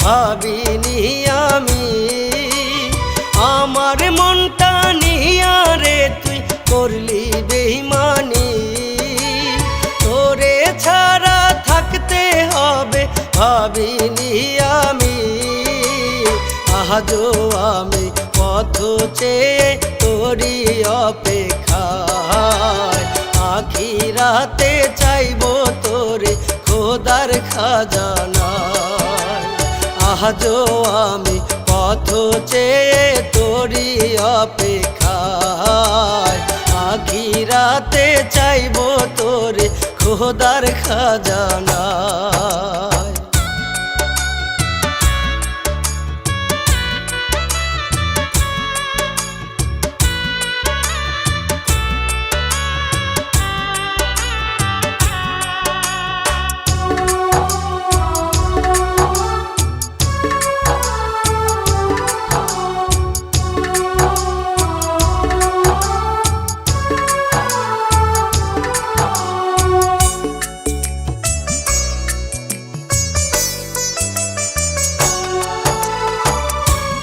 ভাবিনি আমি। আমার মনটা নিয়া রে তুই করলি বেঈমানি, তোরে ছাড়া থাকতে হবে ভাবিনি আমি। আজও আমি পথ চেয়ে তোরি অপেক্ষায়, আখিরাতে চাইবো তোরে খোদার খাজানায়। আজও আমি পথ চেয়ে তোরি অপেক্ষায়, আখিরাতে চাইবো তোরে খোদার খাজানায়।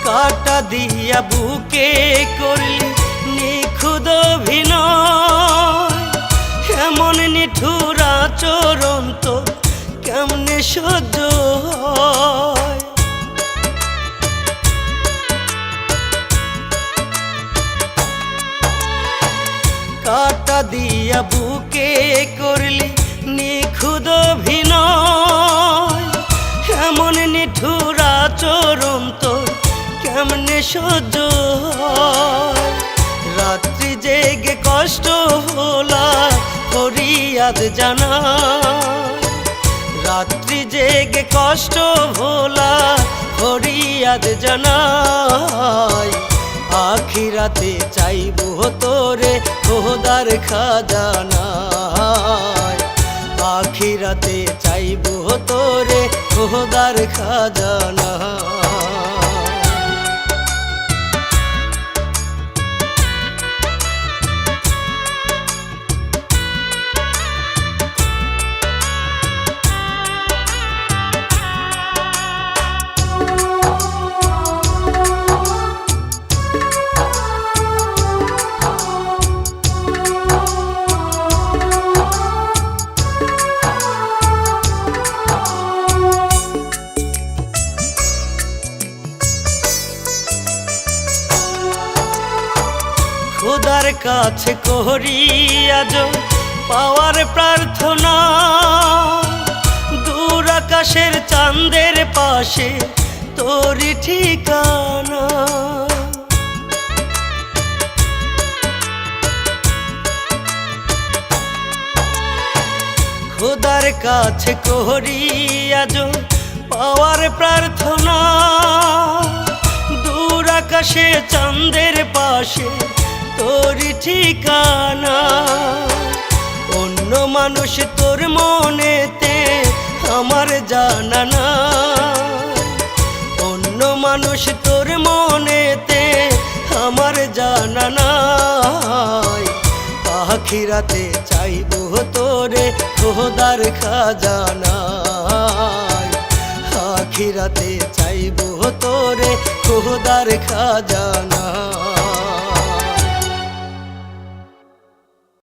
কাটা দিয়া বুকে করলি নিখুদ অভিনয়, এমন নিঠুর আচরণ তো কেমনে সহ্য হয়। কাটা দিয়া বুকে করলি নিখুদ অভিনয়, এমন নিঠুর আচরণ তো কেমনে সহ্য হয়। রাত্রি জেগে কষ্ট হলা ফরিয়াদ জানাই, রাত্রি জেগে কষ্ট ভোলা ফরিয়াদ জানাই। আখিরাতে চাইবো তোরে খোদার খাজানায়, আখিরাতে চাইবো তোরে খোদার খাজানায়। খোদার কাছে করি আজ পাওয়ার প্রার্থনা, দূর আকাশের চাঁদের পাশে তোরি ঠিকানা। খোদার কাছে করি আজ পাওয়ার প্রার্থনা, দূর আকাশে চাঁদের পাশে তোরি ঠিকানা। অন্য মানুষ তোর মনেতে আমার জানা না, অন্য মানুষ তোর মনেতে আমার জানা নাই। আখিরাতে চাইবো তোরে খোদার খাজানায়, আখিরাতে চাইবো তোরে খোদার খাজানায়।